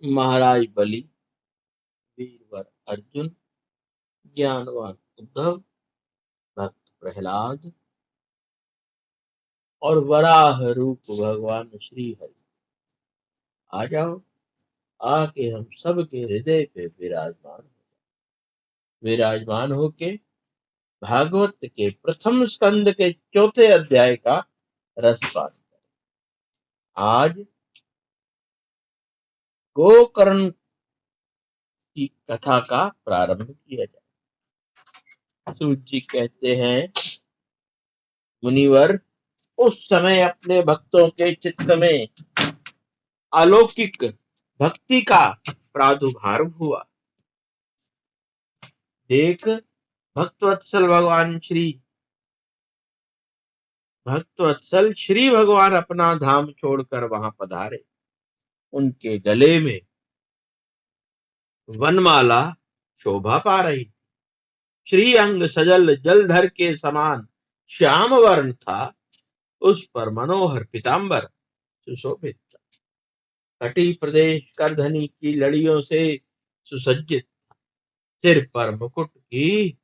महाराज बलि, वीरवर अर्जुन, ज्ञानवान उद्धव, भक्त प्रहलाद और वराह रूप भगवान श्री हरि, आ जाओ, आके हम सब के हृदय पे विराजमान होके भागवत के प्रथम स्कंद के चौथे अध्याय का रसपान करें। आज गोकर्ण की कथा का प्रारंभ किया जाए। सूत जी कहते हैं, मुनिवर, उस समय अपने भक्तों के चित्त में अलौकिक भक्ति का प्रादुर्भाव हुआ। देख, भक्तवत्सल श्री भगवान अपना धाम छोड़कर वहां पधारे। उनके गले में वनमाला शोभा पा रही। श्री अंग सजल जलधर के समान श्याम वर्ण था। उस पर मनोहर पीतांबर सुशोभित था। तटी प्रदेश करधनी की लड़ियों से सुसज्जित। सिर पर मुकुट की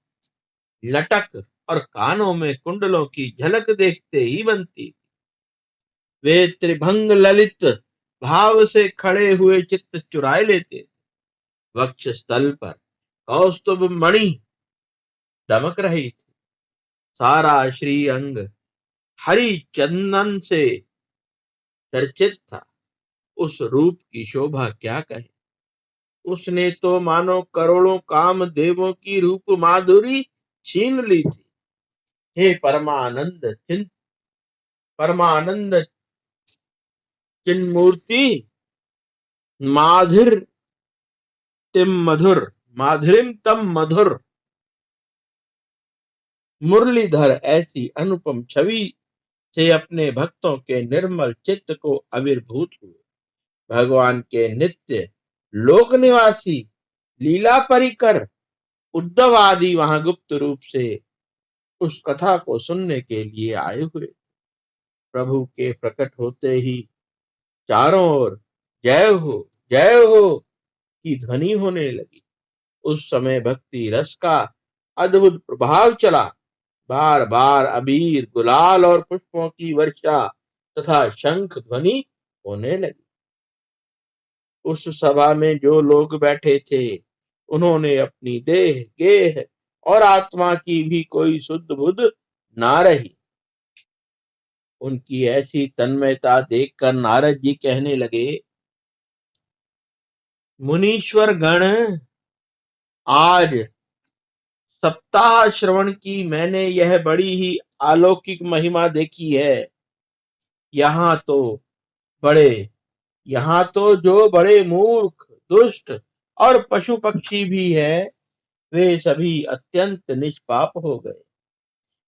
लटक और कानों में कुंडलों की झलक देखते ही बनती। वे त्रिभंग ललित भाव से खड़े हुए चित्त चुराए लेते। वक्ष स्थल पर कौस्तुभ मणि दमक रही थी। सारा श्री अंग हरि चंदन से चर्चित था। उस रूप की शोभा क्या कहे। उसने तो मानो करोड़ों काम देवों की रूप माधुरी छीन ली थी। हे परमानंद चिन्मूर्ति, माधुरिम तम मधुर मुरलीधर ऐसी अनुपम छवि से अपने भक्तों के निर्मल चित्त को आविर्भूत हुए। भगवान के नित्य लोक निवासी लीला परिकर उद्धव आदि वहां गुप्त रूप से उस कथा को सुनने के लिए आए हुए। प्रभु के प्रकट होते ही चारों ओर जय हो की ध्वनि होने लगी। उस समय भक्ति रस का अद्भुत प्रभाव चला। बार बार अबीर, गुलाल और पुष्पों की वर्षा तथा शंख ध्वनि होने लगी। उस सभा में जो लोग बैठे थे, उन्होंने अपनी देह, गेह और आत्मा की भी कोई शुद्ध बुद्ध ना रही। उनकी ऐसी तन्मयता देखकर नारद जी कहने लगे, मुनीश्वर गण, आज सप्ताह श्रवण की मैंने यह बड़ी ही अलौकिक महिमा देखी है। यहाँ तो जो बड़े मूर्ख, दुष्ट और पशु पक्षी भी हैं, वे सभी अत्यंत निष्पाप हो गए।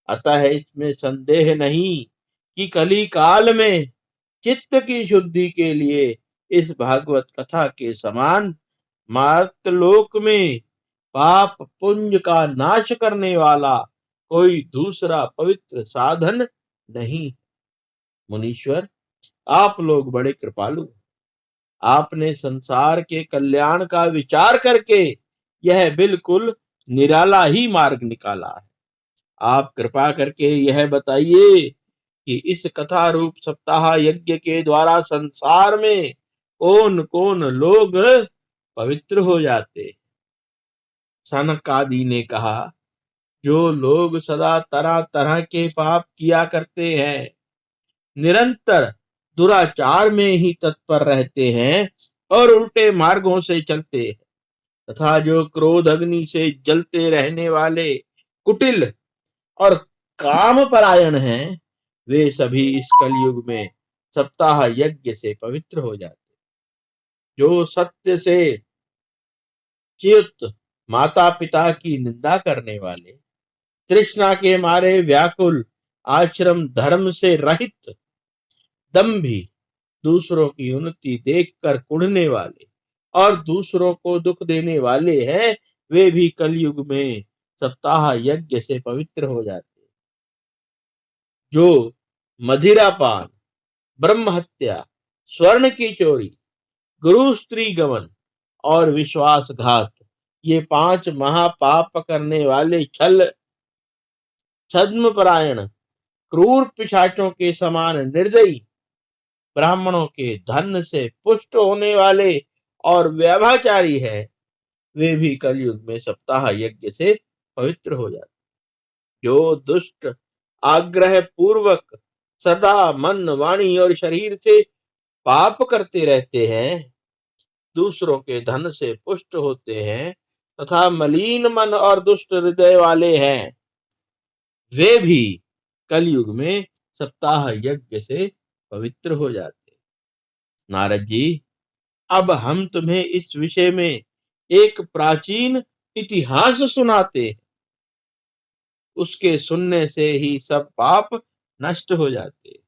अतः इसमें संदेह नहीं कि कली काल में चित्त की शुद्धि के लिए इस भागवत कथा के समान मार्तलोक में पाप पुंज का नाश करने वाला कोई दूसरा पवित्र साधन नहीं। मुनीश्वर, आप लोग बड़े कृपालु। आपने संसार के कल्याण का विचार करके यह बिल्कुल निराला ही मार्ग निकाला है। आप कृपा करके यह बताइए कि इस कथा रूप सप्ताह यज्ञ के द्वारा संसार में कौन कौन लोग पवित्र हो जाते। सनक आदि ने कहा, जो लोग सदा तरह तरह के पाप किया करते हैं, निरंतर दुराचार में ही तत्पर रहते हैं और उल्टे मार्गों से चलते हैं, तथा जो क्रोध अग्नि से जलते रहने वाले कुटिल और काम परायण हैं, वे सभी इस कलयुग में सप्ताह यज्ञ से पवित्र हो जाते। जो सत्य से च्युत, माता पिता की निंदा करने वाले, तृष्णा के मारे व्याकुल, आश्रम धर्म से रहित, दंभी, दूसरों की उन्नति देखकर कुढ़ने वाले और दूसरों को दुख देने वाले हैं, वे भी कलयुग में सप्ताह यज्ञ से पवित्र हो जाते। जो मदिरापान, ब्रह्म हत्या, स्वर्ण की चोरी, गुरु स्त्री गमन और विश्वासघात, ये 5 महापाप करने वाले छद्मपरायण, क्रूर पिशाचों के समान निर्दयी, ब्राह्मणों के धन से पुष्ट होने वाले और व्यभिचारी है, वे भी कलयुग में सप्ताह यज्ञ से पवित्र हो जाते। जो दुष्ट आग्रह पूर्वक सदा मन, वाणी और शरीर से पाप करते रहते हैं, दूसरों के धन से पुष्ट होते हैं तथा मलिन मन और दुष्ट हृदय वाले हैं, वे भी कलयुग में सप्ताह यज्ञ से पवित्र हो जाते। नारद जी, अब हम तुम्हें इस विषय में एक प्राचीन इतिहास सुनाते हैं। उसके सुनने से ही सब पाप नष्ट हो जाते।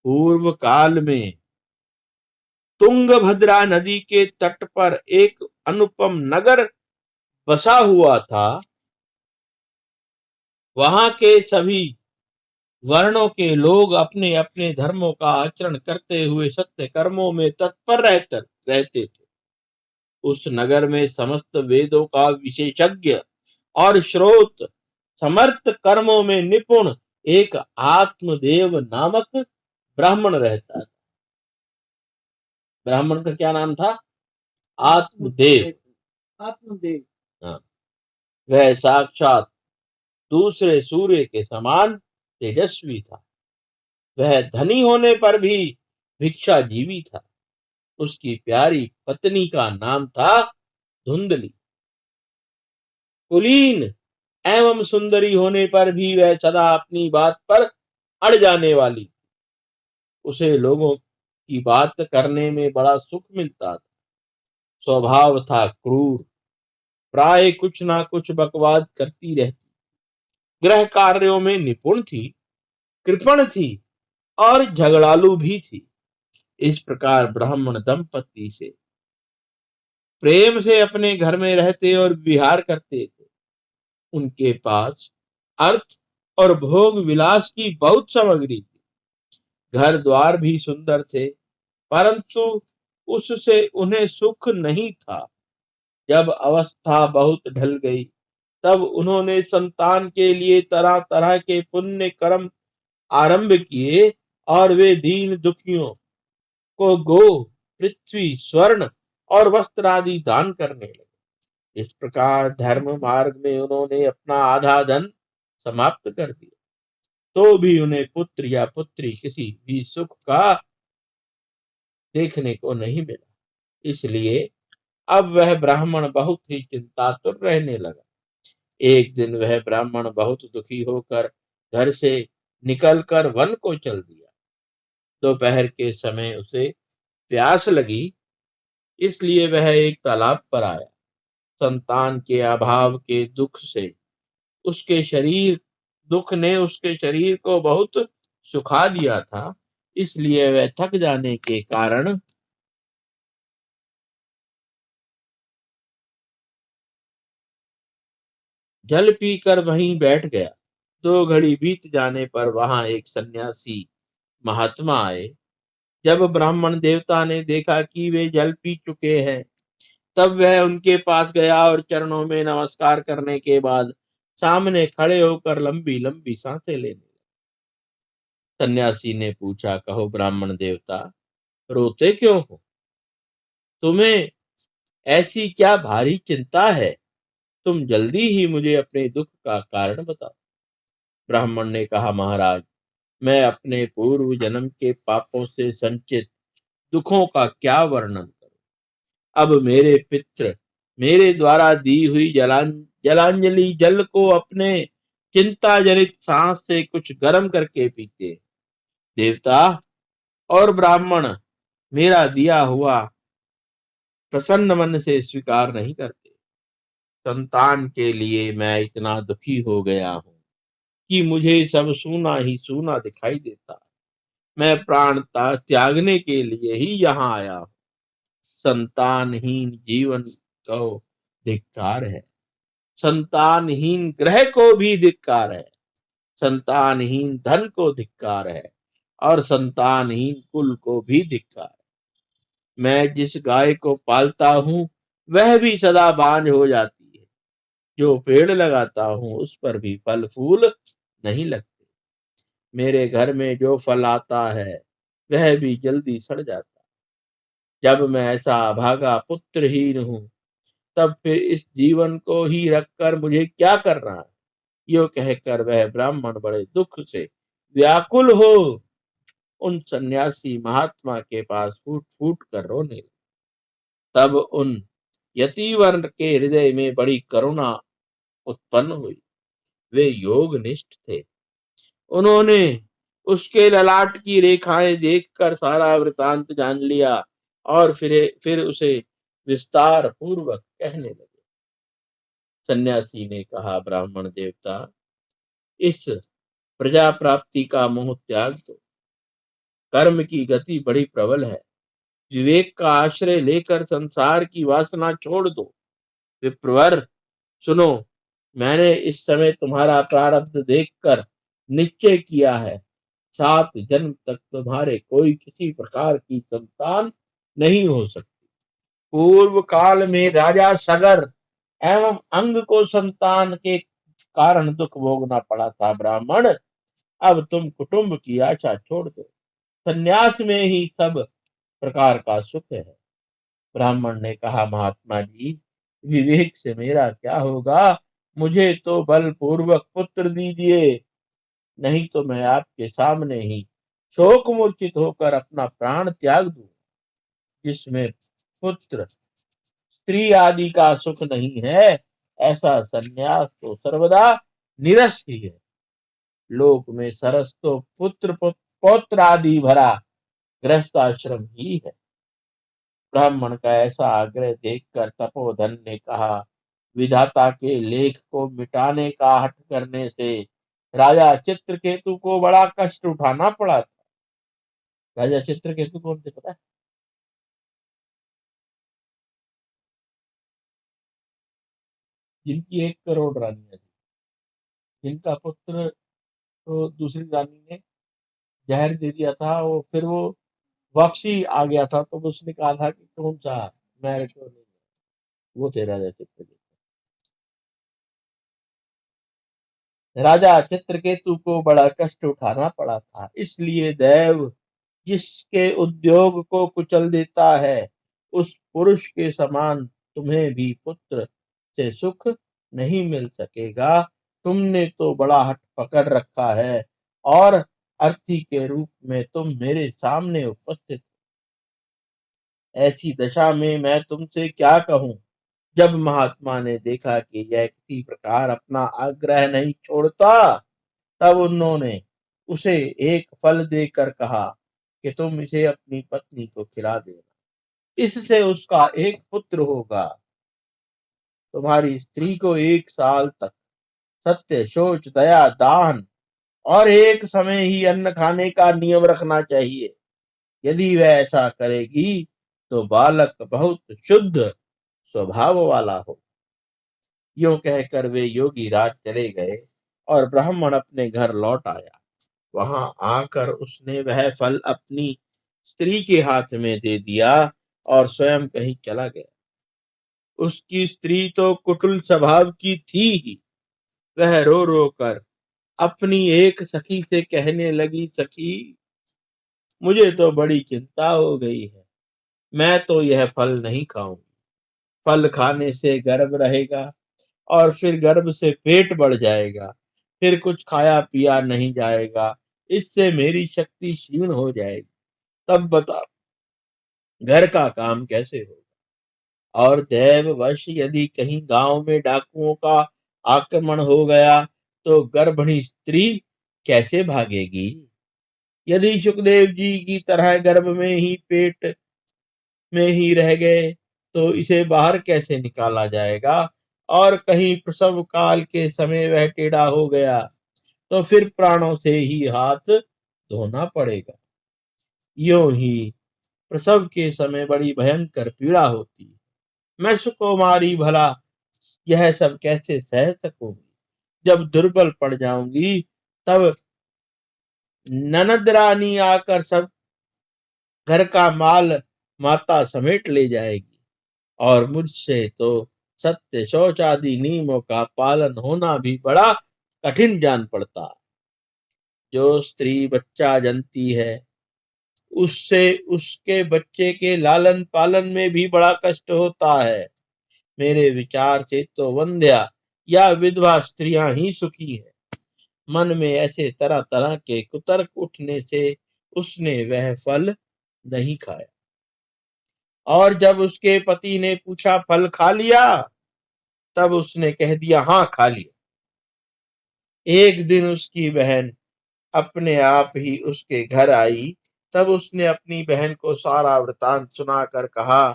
पूर्व काल में तुंगभद्रा नदी के तट पर एक अनुपम नगर बसा हुआ था। वहां के सभी वर्णों के लोग अपने अपने धर्मों का आचरण करते हुए सत्य कर्मों में तत्पर रहते थे। उस नगर में समस्त वेदों का विशेषज्ञ और श्रोत, समर्थ कर्मों में निपुण एक आत्मदेव नामक ब्राह्मण रहता था। ब्राह्मण का क्या नाम था? आत्मदेव। आत्मदेव, हाँ। वह साक्षात दूसरे सूर्य के समान तेजस्वी था। वह धनी होने पर भी भिक्षाजीवी था। उसकी प्यारी पत्नी का नाम था धुंधली। कुलीन एवं सुंदरी होने पर भी वह सदा अपनी बात पर अड़ जाने वाली। उसे लोगों की बात करने में बड़ा सुख मिलता था। स्वभाव था क्रूर, प्राय कुछ ना कुछ बकवाद करती रहती। गृह कार्यों में निपुण थी, कृपण थी और झगड़ालू भी थी। इस प्रकार ब्राह्मण दंपति से प्रेम से अपने घर में रहते और विहार करते थे। उनके पास अर्थ और भोग विलास की बहुत सामग्री थी। घर द्वार भी सुंदर थे, परंतु उससे उन्हें सुख नहीं था। जब अवस्था बहुत ढल गई, तब उन्होंने संतान के लिए तरह तरह के पुण्य कर्म आरंभ किए और वे दीन दुखियों को गो, पृथ्वी, स्वर्ण और वस्त्र आदि दान करने लगे। इस प्रकार धर्म मार्ग में उन्होंने अपना आधा धन समाप्त कर दिया, तो भी उन्हें पुत्र या पुत्री किसी भी सुख का देखने को नहीं मिला। इसलिए अब वह ब्राह्मण बहुत ही चिंतातुर रहने लगा। एक दिन वह ब्राह्मण बहुत दुखी होकर घर से निकलकर वन को चल दिया। दोपहर के समय उसे प्यास लगी, इसलिए वह एक तालाब पर आया। संतान के अभाव के दुख ने उसके शरीर को बहुत सुखा दिया था। इसलिए वह थक जाने के कारण जल पीकर वहीं बैठ गया। 2 घड़ी बीत जाने पर वहां एक सन्यासी महात्मा आए। जब ब्राह्मण देवता ने देखा कि वे जल पी चुके हैं, तब वह उनके पास गया और चरणों में नमस्कार करने के बाद सामने खड़े होकर लंबी लंबी सांसें लेने लगा। सन्यासी ने पूछा, कहो ब्राह्मण देवता, रोते क्यों हो? तुम्हें ऐसी क्या भारी चिंता है? तुम जल्दी ही मुझे अपने दुख का कारण बताओ। ब्राह्मण ने कहा, महाराज, मैं अपने पूर्व जन्म के पापों से संचित दुखों का क्या वर्णन करूं। अब मेरे पितृ मेरे द्वारा दी हुई जलांजलि जल को अपने चिंता जनित सांस से कुछ गर्म करके पीते। देवता और ब्राह्मण मेरा दिया हुआ प्रसन्न मन से स्वीकार नहीं करते। संतान के लिए मैं इतना दुखी हो गया हूं कि मुझे सब सूना ही सूना दिखाई देता। मैं प्राण त्यागने के लिए ही यहाँ आया हूँ। संतानहीन जीवन को धिक्कार है, संतानहीन ग्रह को भी धिक्कार है, संतानहीन धन को धिक्कार है और संतानहीन कुल को भी धिक्कार है। मैं जिस गाय को पालता हूँ वह भी सदा बांझ हो जाती है। जो पेड़ लगाता हूँ उस पर भी फल फूल नहीं लगते। मेरे घर में जो फल आता है वह भी जल्दी सड़ जाता है। जब मैं ऐसा अभागा पुत्रहीन हूँ तब फिर इस जीवन को ही रखकर मुझे क्या करना है। यो कहकर वह ब्राह्मण बड़े दुख से व्याकुल हो उन सन्यासी महात्मा के पास फूट फूट कर रोने लगे। तब उन यतिवर के हृदय में बड़ी करुणा उत्पन्न हुई। वे योग निष्ठ थे। उन्होंने उसके ललाट की रेखाएं देखकर सारा वृतांत जान लिया और फिर उसे विस्तार पूर्वक कहने लगे। सन्यासी ने कहा, ब्राह्मण देवता, इस प्रजा प्राप्ति का मोह त्याग दो। कर्म की गति बड़ी प्रबल है। विवेक का आश्रय लेकर संसार की वासना छोड़ दो। विप्रवर, सुनो, मैंने इस समय तुम्हारा प्रारब्ध देखकर निश्चय किया है। 7 जन्म तक तुम्हारे कोई किसी प्रकार की संतान नहीं हो सकती। पूर्व काल में राजा सगर एवं अंग को संतान के कारण दुख भोगना पड़ा था। ब्राह्मण, अब तुम कुटुंब की आशा छोड़ दो। संन्यास में ही सब प्रकार का सुख है। ब्राह्मण ने कहा, महात्मा जी, विवेक से मेरा क्या होगा। मुझे तो बलपूर्वक पुत्र दीजिए, नहीं तो मैं आपके सामने ही शोक मूर्छित होकर अपना प्राण त्याग दूं। जिसमें पुत्र स्त्री आदि का सुख नहीं है ऐसा संन्यास तो सर्वदा निरस ही है। लोक में सरस तो पौत्र आदि भरा गृहस्थाश्रम ही है। ब्राह्मण का ऐसा आग्रह देखकर तपोधन ने कहा, विधाता के लेख को मिटाने का हठ करने से राजा चित्रकेतु को बड़ा कष्ट उठाना पड़ा था। राजा चित्रकेतु कौन थे पता है? जिनकी 1 करोड़ रानियां थी, जिनका पुत्र तो दूसरी रानी ने जहर दे दिया था। वो फिर वो वापसी आ गया था तो उसने कहा था कि कौन सा मैं क्यों नहीं। वो थे राजा चित्रकेतु। राजा चित्रकेतु को बड़ा कष्ट उठाना पड़ा था। इसलिए दैव जिसके उद्योग को कुचल देता है उस पुरुष के समान तुम्हें भी पुत्र से सुख नहीं मिल सकेगा। तुमने तो बड़ा हठ पकड़ रखा है और अर्थी के रूप में तुम मेरे सामने उपस्थित। ऐसी दशा में मैं तुमसे क्या कहूं। जब महात्मा ने देखा कि यह किसी प्रकार अपना आग्रह नहीं छोड़ता तब उन्होंने उसे एक फल देकर कहा कि तुम इसे अपनी पत्नी को खिला देना। इससे उसका एक पुत्र होगा। तुम्हारी स्त्री को 1 साल तक सत्य, शौच, दया, दान और एक समय ही अन्न खाने का नियम रखना चाहिए। यदि वह ऐसा करेगी तो बालक बहुत शुद्ध स्वभाव वाला हो। यूं कहकर वे योगी राज चले गए और ब्राह्मण अपने घर लौट आया। वहां आकर उसने वह फल अपनी स्त्री के हाथ में दे दिया और स्वयं कहीं चला गया। उसकी स्त्री तो कुटिल स्वभाव की थी ही। वह रो रो कर अपनी एक सखी से कहने लगी, सखी, मुझे तो बड़ी चिंता हो गई है। मैं तो यह फल नहीं खाऊंगी। फल खाने से गर्भ रहेगा और फिर गर्भ से पेट बढ़ जाएगा। फिर कुछ खाया पिया नहीं जाएगा। इससे मेरी शक्ति क्षीण हो जाएगी। तब बता, घर का काम कैसे होगा। और दैववश यदि कहीं गांव में डाकुओं का आक्रमण हो गया तो गर्भिणी स्त्री कैसे भागेगी। यदि सुखदेव जी की तरह गर्भ में ही पेट में ही रह गए तो इसे बाहर कैसे निकाला जाएगा। और कहीं प्रसव काल के समय वह टेढ़ा हो गया तो फिर प्राणों से ही हाथ धोना पड़ेगा। यूं ही प्रसव के समय बड़ी भयंकर पीड़ा होती है। मैं सुकुमारी भला यह सब कैसे सह सकूंगी। जब दुर्बल पड़ जाऊंगी तब ननद रानी आकर सब घर का माल माता समेट ले जाएगी, और मुझसे तो सत्य शौच आदि नियमों का पालन होना भी बड़ा कठिन जान पड़ता। जो स्त्री बच्चा जनती है, उससे उसके बच्चे के लालन पालन में भी बड़ा कष्ट होता है। मेरे विचार से तो वंध्या या विधवा स्त्रियां ही सुखी है। मन में ऐसे तरह तरह के कुतर्क उठने से उसने वह फल नहीं खाया। और जब उसके पति ने पूछा, फल खा लिया? तब उसने कह दिया, हाँ खा लिया। एक दिन उसकी बहन अपने आप ही उसके घर आई। तब उसने अपनी बहन को सारा वृतांत सुनाकर कहा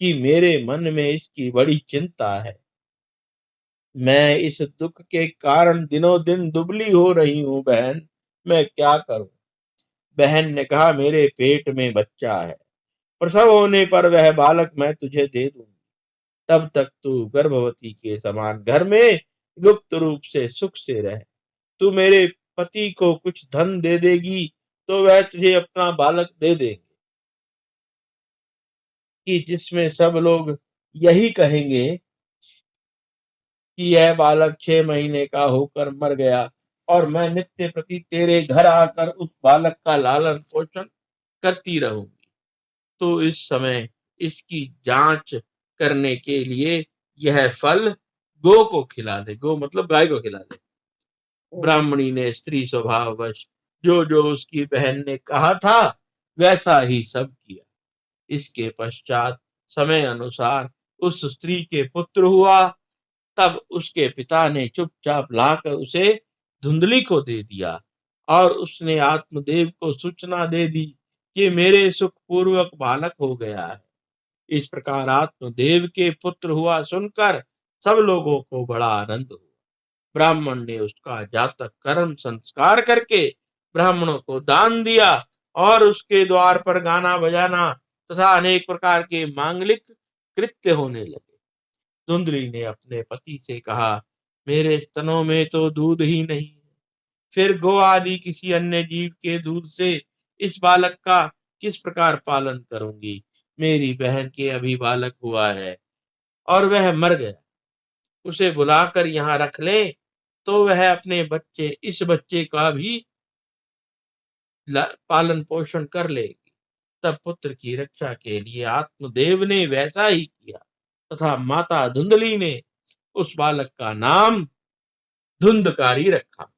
कि मेरे मन में इसकी बड़ी चिंता है। मैं इस दुख के कारण दिनों दिन दुबली हो रही हूँ बहन, मैं क्या करूं? बहन ने कहा, मेरे पेट में बच्चा है, प्रसव होने पर वह बालक मैं तुझे दे दूंगी। तब तक तू गर्भवती के समान घर में गुप्त रूप से सुख से रह। तू मेरे पति को कुछ धन दे देगी तो वह तुझे अपना बालक दे देंगे, कि जिसमें सब लोग यही कहेंगे कि यह बालक 6 महीने का होकर मर गया, और मैं नित्य प्रति तेरे घर आकर उस बालक का लालन पोषण करती रहूंगी। तो इस समय इसकी जांच करने के लिए यह फल गो को खिला दे। गो मतलब गाय को खिला दे। ब्राह्मणी ने स्त्री स्वभाववश जो जो उसकी बहन ने कहा था वैसा ही सब किया। इसके पश्चात समय अनुसार उस स्त्री के पुत्र हुआ। तब उसके पिता ने चुपचाप लाकर उसे धुंधली को दे दिया, और उसने आत्मदेव को सूचना दे दी कि मेरे सुख पूर्वक बालक हो गया है। इस प्रकार आत्मदेव के पुत्र हुआ सुनकर सब लोगों को बड़ा आनंद हुआ। ब्राह्मण ने उसका जातक कर्म संस्कार करके ब्राह्मणों को दान दिया, और उसके द्वार पर गाना बजाना तथा अनेक प्रकार के मांगलिक कृत्य होने लगे। धुंधली ने अपने पति से कहा, मेरे स्तनों में तो दूध ही नहीं है, फिर गो आदि किसी अन्य जीव के दूध से इस बालक का किस प्रकार पालन करूंगी? मेरी बहन के अभी बालक हुआ है और वह मर गया, उसे बुलाकर यहाँ रख ले, तो वह अपने बच्चे इस बच्चे का भी पालन पोषण कर लेगी। तब पुत्र की रक्षा के लिए आत्मदेव ने वैसा ही किया, तथा माता धुंधली ने उस बालक का नाम धुंधकारी रखा।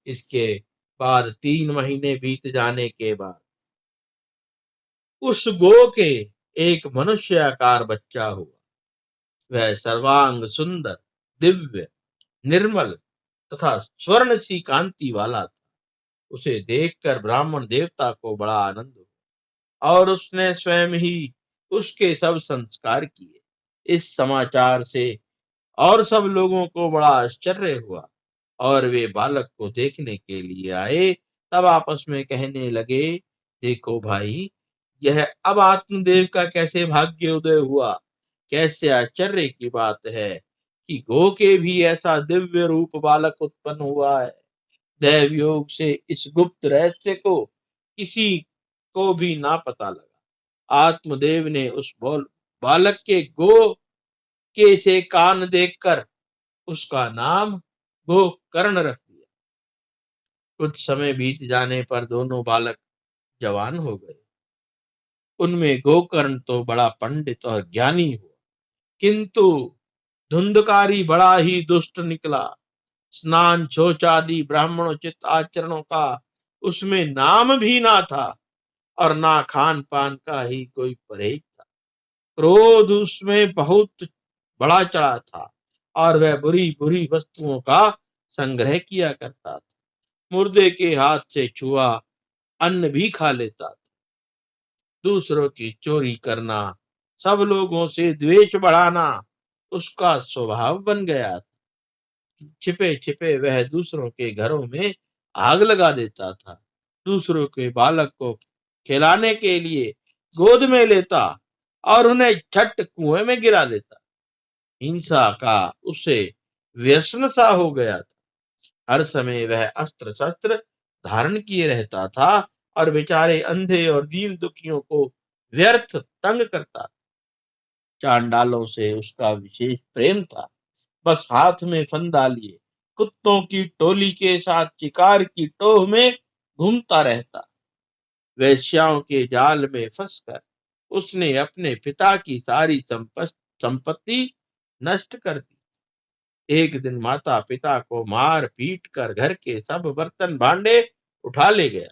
इसके बाद 3 महीने बीत जाने के बाद उस गो के एक मनुष्याकार बच्चा हुआ। वह सर्वांग सुंदर, दिव्य, निर्मल तथा स्वर्ण सी कांति वाला था। उसे देखकर ब्राह्मण देवता को बड़ा आनंद हुआ, और उसने स्वयं ही उसके सब संस्कार किए। इस समाचार से और सब लोगों को बड़ा आश्चर्य हुआ, और वे बालक को देखने के लिए आए। तब आपस में कहने लगे, देखो भाई, यह अब आत्मदेव का कैसे भाग्य उदय हुआ। कैसे आश्चर्य की बात है कि गो के भी ऐसा दिव्य रूप बालक उत्पन्न हुआ है। दैव योग से इस गुप्त रहस्य को किसी को भी ना पता लगा। आत्मदेव ने उस बालक के गो के से कान देखकर उसका नाम गोकर्ण रख दिया। कुछ समय बीत जाने पर दोनों बालक जवान हो गए। उनमें गोकर्ण तो बड़ा पंडित और ज्ञानी हुआ, किंतु धुंधकारी बड़ा ही दुष्ट निकला। स्नान शौच आदि ब्राह्मणोचित आचरणों का उसमें नाम भी ना था, और ना खान पान का ही कोई परहेज था। क्रोध उसमें बहुत बड़ा चढ़ा था, और वह बुरी बुरी वस्तुओं का संग्रह किया करता था। मुर्दे के हाथ से छुआ अन्न भी खा लेता था। दूसरों की चोरी करना, सब लोगों से द्वेष बढ़ाना उसका स्वभाव बन गया था। छिपे छिपे वह दूसरों के घरों में आग लगा देता था। दूसरों के बालक को खिलाने के लिए गोद में लेता और उन्हें झट कुएं में गिरा देता। हिंसा का उसे व्यसन सा हो गया था। हर समय वह अस्त्र शस्त्र धारण किए रहता था, और बेचारे अंधे और दीन दुखियों को व्यर्थ तंग करता। चांडालों से उसका विशेष प्रेम था। बस हाथ में फंदा लिए कुत्तों की टोली के साथ शिकार की टोह में घूमता रहता। वेश्याओं के जाल में फंसकर उसने अपने पिता की सारी संपत्ति नष्ट कर दी। एक दिन माता पिता को मार पीट कर घर के सब बर्तन भांडे उठा ले गया।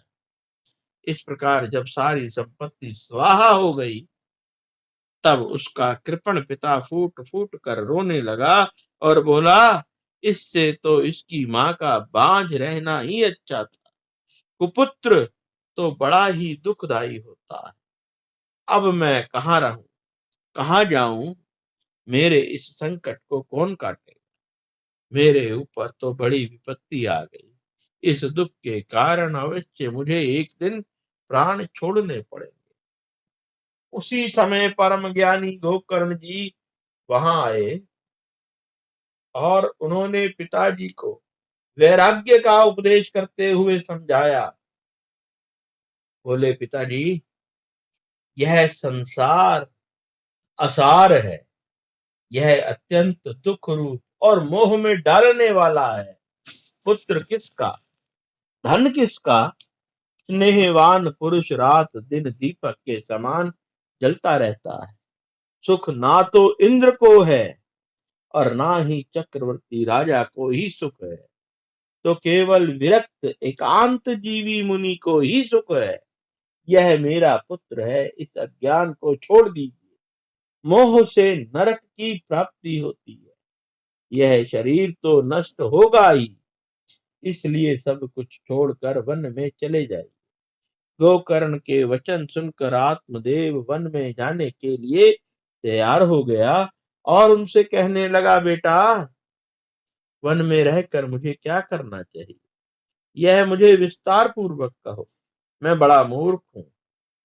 इस प्रकार जब सारी संपत्ति स्वाहा हो गई, तब उसका कृपण पिता फूट फूट कर रोने लगा और बोला, इससे तो इसकी माँ का बांझ रहना ही अच्छा था। कुपुत्र तो बड़ा ही दुखदाई होता है। अब मैं कहाँ रहूं, कहाँ जाऊं? मेरे इस संकट को कौन काटे? मेरे ऊपर तो बड़ी विपत्ति आ गई। इस दुख के कारण अवश्य मुझे एक दिन प्राण छोड़ने पड़ेंगे। उसी समय परम ज्ञानी गोकर्ण जी वहां आए और उन्होंने पिताजी को वैराग्य का उपदेश करते हुए समझाया। बोले, पिताजी, यह संसार असार है। यह अत्यंत दुख रूप और मोह में डालने वाला है। पुत्र किसका, धन किसका? स्नेहवान पुरुष रात दिन दीपक के समान जलता रहता है। सुख ना तो इंद्र को है और ना ही चक्रवर्ती राजा को ही सुख है, तो केवल विरक्त एकांत जीवी मुनि को ही सुख है। यह मेरा पुत्र है, इस अज्ञान को छोड़ दीजिए। मोह से नरक की प्राप्ति होती है। यह शरीर तो नष्ट होगा ही, इसलिए सब कुछ छोड़कर वन में चले जाइए। गोकर्ण के वचन सुनकर आत्मदेव वन में जाने के लिए तैयार हो गया और उनसे कहने लगा, बेटा, वन में रहकर मुझे क्या करना चाहिए, यह मुझे विस्तार पूर्वक कहो। मैं बड़ा मूर्ख हूं।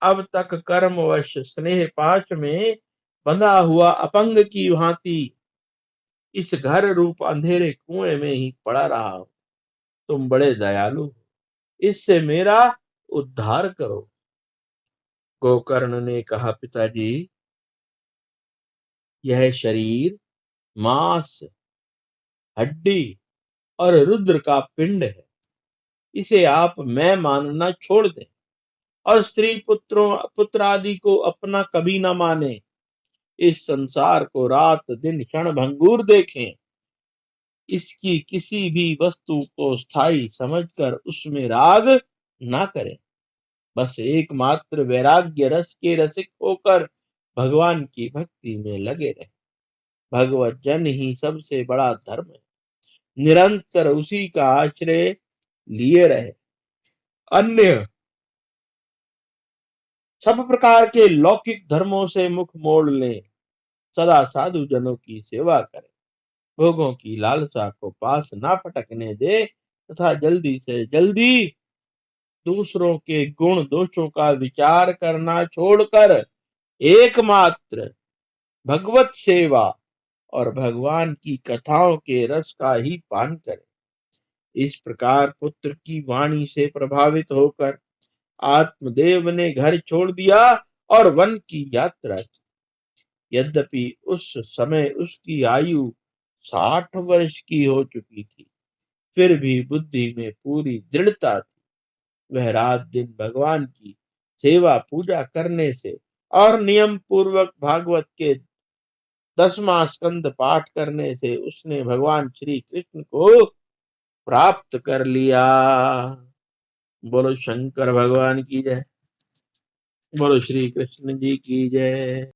अब तक कर्मवश स्नेह पाश में बंधा हुआ अपंग की भांति इस घर रूप अंधेरे कुएं में ही पड़ा रहा हूं। तुम बड़े दयालु हो, इससे मेरा उद्धार करो। गोकर्ण ने कहा, पिताजी, यह शरीर मांस, हड्डी और रुद्र का पिंड है। इसे आप मैं मानना छोड़ दें और स्त्री पुत्र आदि को अपना कभी न माने। इस संसार को रात दिन क्षण भंगुर देखें। इसकी किसी भी वस्तु को स्थायी समझकर उसमें राग ना करें। बस एकमात्र वैराग्य रस के रसिक होकर भगवान की भक्ति में लगे रहे। भगवत जन ही सबसे बड़ा धर्म है। निरंतर उसी का आश्रय लिए रहे। अन्य सब प्रकार के लौकिक धर्मों से मुख मोड़ लें। सदा साधु जनों की सेवा करें। भोगों की लालसा को पास ना पटकने दे तथा जल्दी से जल्दी दूसरों के गुण दोषों का विचार करना छोड़कर एकमात्र भगवत सेवा और भगवान की कथाओं के रस का ही पान करें। इस प्रकार पुत्र की वाणी से प्रभावित होकर आत्मदेव ने घर छोड़ दिया और वन की यात्रा की। यद्यपि उस समय उसकी आयु 60 वर्ष की हो चुकी थी, फिर भी बुद्धि में पूरी दृढ़ता थी। वह रात दिन भगवान की सेवा पूजा करने से और नियम पूर्वक भागवत के 10वां स्कंद पाठ करने से उसने भगवान श्री कृष्ण को प्राप्त कर लिया। बोलो शंकर भगवान की जय। बोलो श्री कृष्ण जी की जय।